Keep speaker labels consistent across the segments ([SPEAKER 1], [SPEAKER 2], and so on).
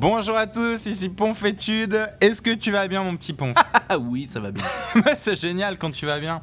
[SPEAKER 1] Bonjour à tous, ici Ponfétude. Est-ce que tu vas bien, mon petit Ponf?
[SPEAKER 2] Ah oui, ça va bien.
[SPEAKER 1] C'est génial quand tu vas bien.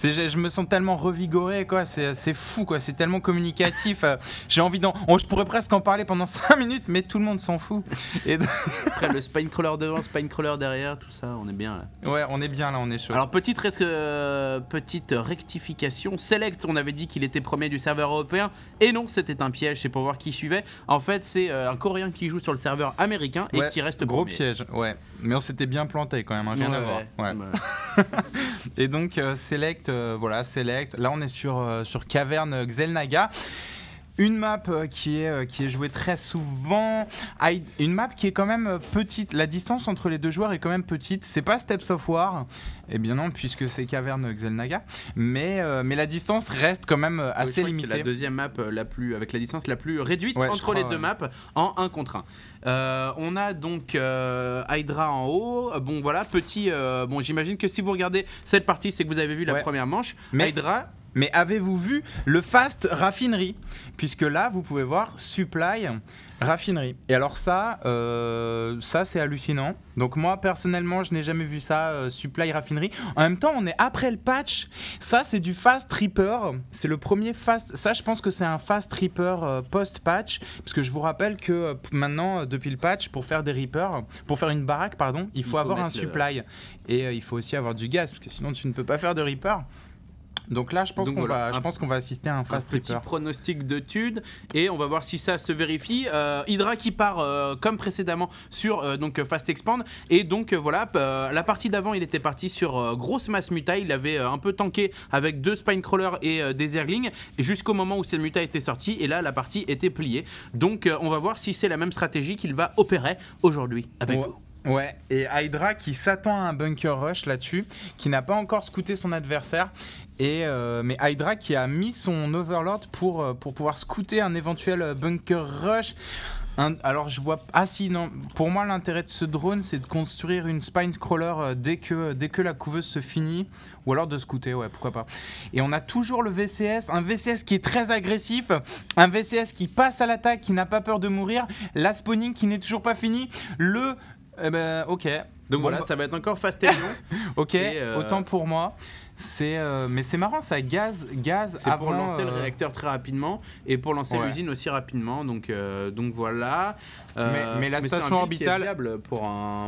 [SPEAKER 1] Je me sens tellement revigoré, quoi. C'est fou, quoi. C'est tellement communicatif. J'ai envie je pourrais presque en parler pendant 5 minutes, mais tout le monde s'en fout. Et
[SPEAKER 2] Après, le spine crawler devant, spine crawler derrière, tout ça, on est bien là.
[SPEAKER 1] Ouais, on est bien là, on est chaud.
[SPEAKER 2] Alors, petite rectification. Select, on avait dit qu'il était premier du serveur européen. Et non, c'était un piège, c'est pour voir qui suivait. En fait, c'est un Coréen qui joue sur le serveur américain et qui reste
[SPEAKER 1] gros
[SPEAKER 2] premier.
[SPEAKER 1] piège, ouais. Mais on s'était bien planté quand même, hein, rien à voir. Ouais. Et donc, Select, voilà, Select. Là, on est sur Caverne Xel'Naga. Une map qui est jouée très souvent, une map qui est quand même petite. La distance entre les deux joueurs est quand même petite. C'est pas Steps of War, eh bien non, puisque c'est Caverne Xel'Naga, mais la distance reste quand même assez limitée.
[SPEAKER 2] C'est la deuxième map avec la distance la plus réduite entre les deux maps en 1 contre 1. On a donc Hydra en haut. Bon voilà, j'imagine que si vous regardez cette partie, c'est que vous avez vu la première manche. Hydra.
[SPEAKER 1] Mais avez-vous vu le fast raffinerie? Puisque là, vous pouvez voir supply raffinerie. Et alors ça c'est hallucinant. Donc moi, personnellement, je n'ai jamais vu ça, supply raffinerie. En même temps, on est après le patch. Ça, c'est du fast reaper. C'est le premier fast... Ça, je pense que c'est un fast reaper post-patch. Parce que je vous rappelle que maintenant, depuis le patch, pour faire des reapers, pour faire une baraque, pardon, il faut avoir un supply. Et il faut aussi avoir du gaz, parce que sinon, tu ne peux pas faire de reaper. Donc là, je pense qu'on va assister à un fast reaper.
[SPEAKER 2] Petit pronostic de Tude et on va voir si ça se vérifie. Hydra qui part comme précédemment sur donc fast expand et donc voilà, la partie d'avant il était parti sur grosse masse muta, il avait un peu tanké avec 2 spine crawlers et des zerglings jusqu'au moment où cette muta était sortie et là la partie était pliée. Donc on va voir si c'est la même stratégie qu'il va opérer aujourd'hui avec vous.
[SPEAKER 1] Ouais, et Hydra qui s'attend à un bunker rush là-dessus, qui n'a pas encore scouté son adversaire. Mais Hydra qui a mis son Overlord pour pouvoir scouter un éventuel bunker rush. Alors je vois... Ah si, non. Pour moi, l'intérêt de ce drone, c'est de construire une spine crawler dès que la couveuse se finit. Ou alors de scouter, ouais, pourquoi pas. Et on a toujours le VCS, un VCS qui est très agressif, un VCS qui passe à l'attaque, qui n'a pas peur de mourir, la spawning qui n'est toujours pas finie, ok.
[SPEAKER 2] Donc voilà, ça va être encore fast et long.
[SPEAKER 1] Ok, autant pour moi. Mais c'est marrant, ça gaz
[SPEAKER 2] c'est
[SPEAKER 1] avant,
[SPEAKER 2] pour lancer le réacteur très rapidement et pour lancer l'usine aussi rapidement. Donc voilà.
[SPEAKER 1] Mais la station orbitale.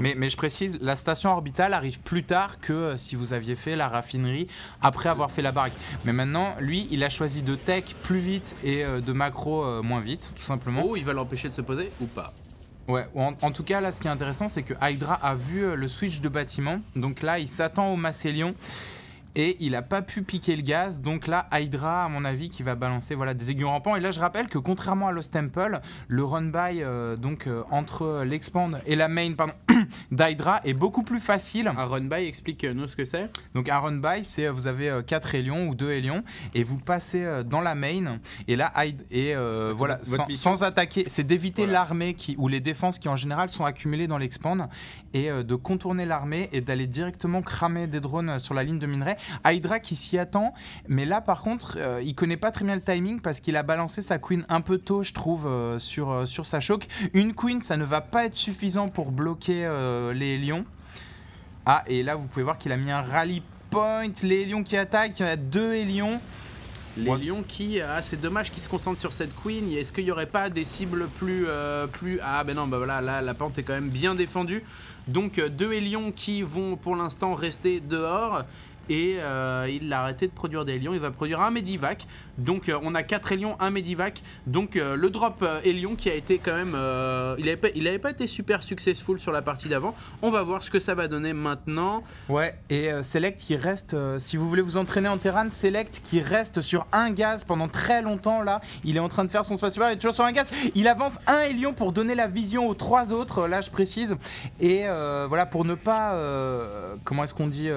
[SPEAKER 1] Mais je précise, la station orbitale arrive plus tard que si vous aviez fait la raffinerie après avoir fait la baraque. Mais maintenant, lui, il a choisi de tech plus vite et de macro moins vite, tout simplement.
[SPEAKER 2] Oh, il va l'empêcher de se poser ou pas?
[SPEAKER 1] Ouais, en tout cas, là, ce qui est intéressant, c'est que Hydra a vu le switch de bâtiment. Donc là, il s'attend au Macélion. Et il n'a pas pu piquer le gaz, donc là Hydra à mon avis qui va balancer des aiguilles rampants. Et là je rappelle que contrairement à Lost Temple, le run by entre l'expand et la main d'Hydra est beaucoup plus facile.
[SPEAKER 2] Un run by, explique-nous ce que c'est.
[SPEAKER 1] Donc un run by, c'est vous avez 4 hélions ou 2 hélions et vous passez dans la main et là voilà, sans attaquer, c'est d'éviter l'armée ou les défenses qui en général sont accumulées dans l'expand et de contourner l'armée et d'aller directement cramer des drones sur la ligne de minerai. Hydra qui s'y attend, mais là par contre il connaît pas très bien le timing parce qu'il a balancé sa queen un peu tôt, je trouve, sur sa choke. Une queen, ça ne va pas être suffisant pour bloquer les lions. Ah, et là vous pouvez voir qu'il a mis un rally point, les lions qui attaquent, il y en a 2 hélions.
[SPEAKER 2] Les lions qui... c'est dommage qu'ils se concentrent sur cette queen. Est-ce qu'il n'y aurait pas des cibles plus... Ah ben non, voilà, là la pente est quand même bien défendue. Donc 2 hélions qui vont pour l'instant rester dehors. Et il a arrêté de produire des hélions, il va produire un Medivac. Donc on a 4 hélions, un Medivac. Donc le drop hélion qui a été quand même... il avait pas été super successful sur la partie d'avant. On va voir ce que ça va donner maintenant.
[SPEAKER 1] Ouais, et Select qui reste... si vous voulez vous entraîner en terrain, Select qui reste sur un gaz pendant très longtemps là. Il est en train de faire son space super, il est toujours sur un gaz. Il avance un hélion pour donner la vision aux 3 autres, là je précise. Et voilà, pour ne pas... comment est-ce qu'on dit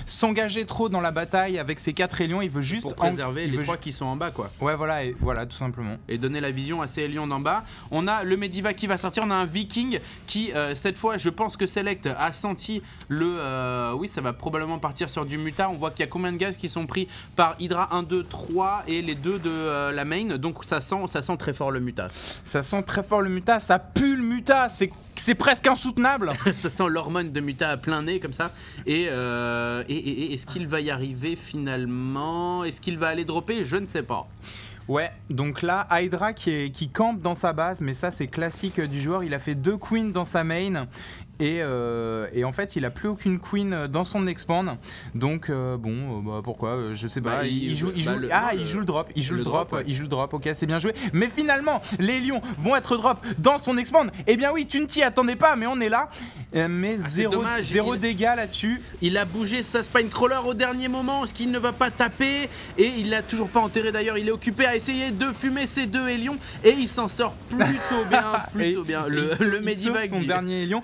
[SPEAKER 1] s'engager s'engager trop dans la bataille avec ses 4 Hélions, il veut juste
[SPEAKER 2] pour préserver les 3 qui sont en bas quoi.
[SPEAKER 1] Ouais voilà, et voilà tout simplement.
[SPEAKER 2] Et donner la vision à ces Hélions d'en bas. On a le Medivac qui va sortir, on a un Viking qui cette fois je pense que Select a senti le... oui ça va probablement partir sur du Muta, on voit qu'il y a combien de gaz qui sont pris par Hydra, 1, 2, 3 et les 2 de la main, donc ça sent très fort le Muta.
[SPEAKER 1] Ça sent très fort le Muta, ça pue le Muta, c'est presque insoutenable.
[SPEAKER 2] Ça sent l'hormone de Muta à plein nez comme ça. Et est-ce qu'il va y arriver finalement? Est-ce qu'il va aller dropper? Je ne sais pas.
[SPEAKER 1] Ouais, donc là, Hydra qui campe dans sa base, mais ça c'est classique du joueur, il a fait 2 queens dans sa main. Et en fait, il a plus aucune queen dans son expand. Donc pourquoi je sais pas. Il joue le drop. Il joue le drop. Ok, c'est bien joué. Mais finalement, les lions vont être drop dans son expand. Eh bien oui, tu ne t'y attendais pas, mais on est là. Mais zéro dégâts là-dessus.
[SPEAKER 2] Il a bougé sa Spinecrawler au dernier moment, ce qu'il ne va pas taper. Et il l'a toujours pas enterré d'ailleurs. Il est occupé à essayer de fumer ses 2 Hélions. Et il s'en sort plutôt bien. Le Medivac.
[SPEAKER 1] Son dernier Hélion.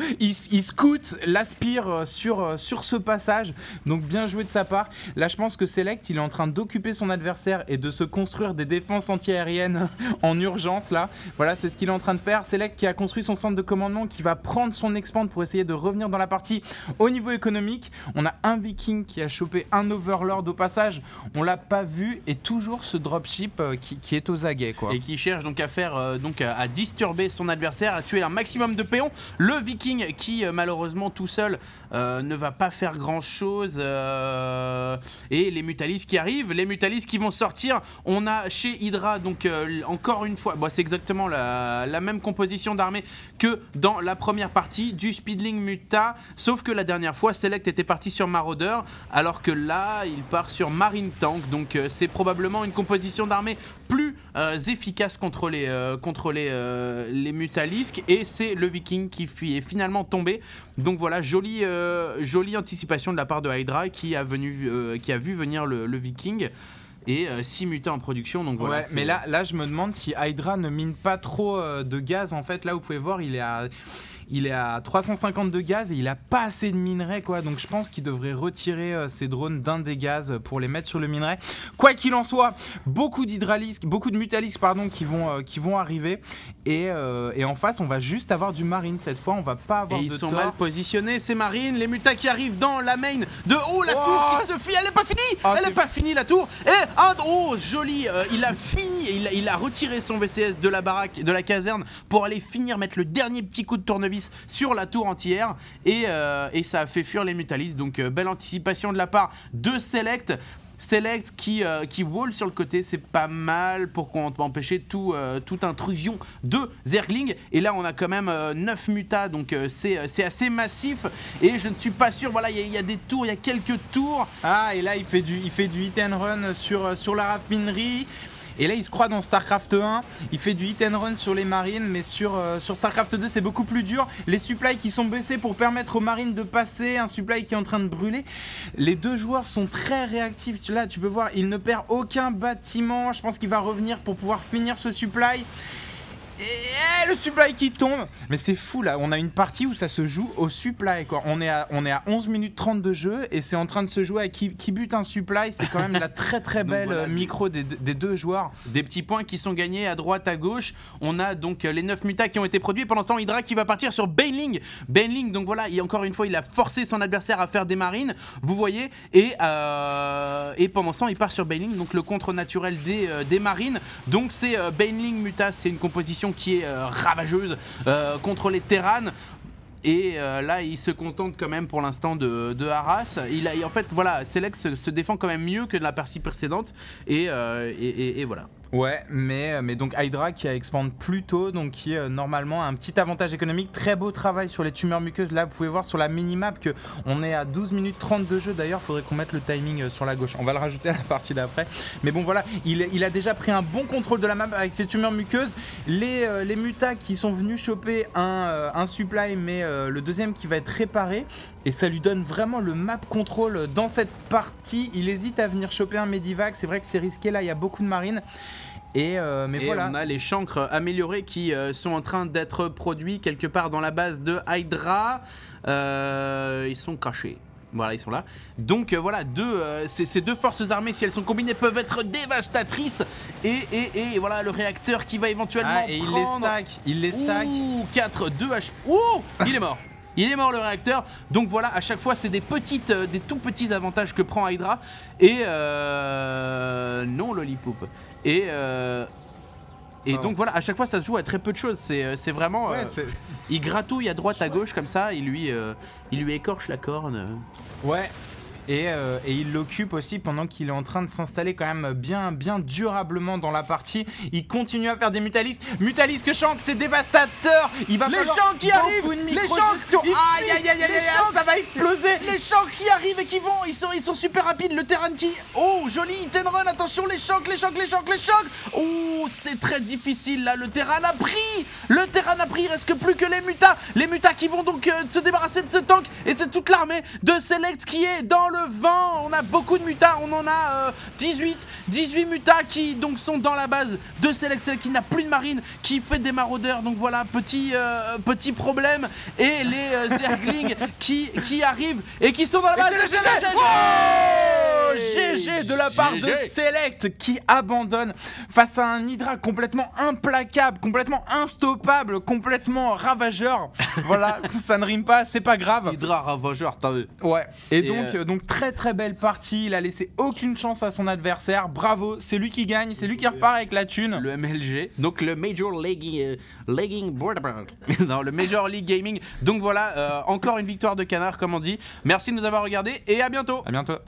[SPEAKER 1] Il scout, l'aspire sur ce passage, donc bien joué de sa part. Là je pense que Select il est en train d'occuper son adversaire et de se construire des défenses anti-aériennes en urgence là. Voilà, c'est ce qu'il est en train de faire. Select qui a construit son centre de commandement, qui va prendre son expand pour essayer de revenir dans la partie. Au niveau économique, on a un Viking qui a chopé un Overlord au passage, on l'a pas vu, et toujours ce dropship qui est aux aguets quoi.
[SPEAKER 2] Et qui cherche donc à faire à disturber son adversaire, à tuer un maximum de péons. Le Viking qui malheureusement tout seul ne va pas faire grand chose, et les Mutalis qui arrivent, les Mutalis qui vont sortir. On a chez Hydra donc encore une fois, c'est exactement la même composition d'armée que dans la première partie du Speedling Muta, sauf que la dernière fois Select était parti sur Marauder, alors que là il part sur Marine Tank, donc c'est probablement une composition d'armée plus efficace contre les Mutalisques, et c'est le Viking qui est finalement tombé. Donc voilà, jolie anticipation de la part de Hydra qui a vu venir le Viking. Et 6 mutants en production, donc voilà.
[SPEAKER 1] Ouais, mais là je me demande si Hydra ne mine pas trop de gaz. En fait, là vous pouvez voir, il est à 350 de gaz et il a pas assez de minerai quoi, donc je pense qu'il devrait retirer ses drones d'un des gaz pour les mettre sur le minerai. Quoi qu'il en soit, beaucoup de Mutalisques qui vont arriver, et en face on va juste avoir du marine cette fois, on va pas avoir
[SPEAKER 2] et
[SPEAKER 1] de
[SPEAKER 2] ils sont
[SPEAKER 1] tort.
[SPEAKER 2] mal positionnés ces marines, les mutas qui arrivent dans la main de la tour qui se finit, elle est pas finie, elle est pas finie la tour, et joli, il a fini, il a retiré son VCS de la baraque, de la caserne pour aller mettre le dernier petit coup de tournevis sur la tour entière, et ça a fait fuir les Mutalis. Donc belle anticipation de la part de Select qui wall sur le côté, c'est pas mal pour empêcher toute intrusion de Zergling. Et là on a quand même 9 mutas, donc c'est assez massif, et je ne suis pas sûr, voilà, il y a des tours, il y a quelques tours.
[SPEAKER 1] Et là il fait du hit and run sur la raffinerie. Et là il se croit dans Starcraft 1, il fait du hit and run sur les marines, mais sur Starcraft 2 c'est beaucoup plus dur. Les supplies qui sont baissés pour permettre aux marines de passer, un supply qui est en train de brûler. Les deux joueurs sont très réactifs, là tu peux voir, il ne perd aucun bâtiment, je pense qu'il va revenir pour pouvoir finir ce supply. Et le supply qui tombe. Mais c'est fou là, on a une partie où ça se joue au supply quoi. On est à 11 minutes 30 de jeu et c'est en train de se jouer à qui bute un supply. C'est quand même la très belle voilà, micro des deux joueurs.
[SPEAKER 2] Des petits points qui sont gagnés à droite, à gauche. On a donc les 9 mutas qui ont été produits. Pendant ce temps, Hydra qui va partir sur Baneling. Baneling, donc voilà, encore une fois, il a forcé son adversaire à faire des marines, vous voyez. Et pendant ce temps, il part sur Baneling, donc le contre naturel des marines. Donc c'est Baneling Muta, c'est une composition qui est ravageuse contre les Terranes. Et là, il se contente quand même pour l'instant de Haras. En fait, voilà, Select se défend quand même mieux que de la partie précédente. Et voilà.
[SPEAKER 1] Ouais, mais donc Hydra qui a expand plus tôt, donc qui normalement a un petit avantage économique. Très beau travail sur les tumeurs muqueuses. Là, vous pouvez voir sur la minimap que on est à 12 minutes 30 de jeu. D'ailleurs, il faudrait qu'on mette le timing sur la gauche. On va le rajouter à la partie d'après. Mais bon, voilà, il a déjà pris un bon contrôle de la map avec ses tumeurs muqueuses. Les mutas qui sont venus choper un supply, mais le deuxième qui va être réparé. Et ça lui donne vraiment le map control dans cette partie. Il hésite à venir choper un Medivac. C'est vrai que c'est risqué. Là, il y a beaucoup de marines. Mais voilà.
[SPEAKER 2] On a les chancres améliorés qui sont en train d'être produits quelque part dans la base de Hydra. Ils sont cachés. Voilà, ils sont là. Donc voilà, ces deux forces armées, si elles sont combinées, peuvent être dévastatrices. Et voilà, le réacteur qui va éventuellement
[SPEAKER 1] et
[SPEAKER 2] prendre...
[SPEAKER 1] il les stack.
[SPEAKER 2] Ouh, 4, 2 HP. Ouh, il est mort. Il est mort le réacteur. Donc voilà, à chaque fois, c'est des tout petits avantages que prend Hydra. Et non, Lollipop. Et donc voilà, à chaque fois ça se joue à très peu de choses. C'est vraiment. Il gratouille à droite, à gauche comme ça. Il lui écorche la corne.
[SPEAKER 1] Ouais. Et il l'occupe aussi pendant qu'il est en train de s'installer quand même bien durablement dans la partie. Il continue à faire des Mutalisques. Mutalisque Shank, c'est dévastateur. Il va
[SPEAKER 2] les Shanks qui arrivent. Les Shanks.
[SPEAKER 1] Aïe, ça va exploser.
[SPEAKER 2] Les Shanks qui arrivent et qui vont. Ils sont super rapides. Le terrain qui... Oh, joli hit and run. Attention, les Shanks. Oh, c'est très difficile là. Le terrain a pris. Il reste que plus que les mutas. Les mutas qui vont donc se débarrasser de ce tank. Et c'est toute l'armée de Select qui est dans le vent. On a beaucoup de mutas, on en a 18 mutas qui donc sont dans la base de Select qui n'a plus de marine, qui fait des maraudeurs. Donc voilà, petit problème. Et les Zerglings qui arrivent et qui sont dans la base.
[SPEAKER 1] GG de la part de Select qui abandonne face à un Hydra complètement implacable, complètement instoppable, complètement ravageur. Voilà, ça ne rime pas, c'est pas grave.
[SPEAKER 2] Hydra ravageur, t'as vu.
[SPEAKER 1] Ouais. Et donc très belle partie. Il a laissé aucune chance à son adversaire. Bravo, c'est lui qui gagne, c'est lui qui repart avec la thune.
[SPEAKER 2] Le MLG, donc le Major League non, le Major League Gaming. Donc voilà, encore une victoire de Canard comme on dit. Merci de nous avoir regardés et à bientôt.
[SPEAKER 1] À bientôt.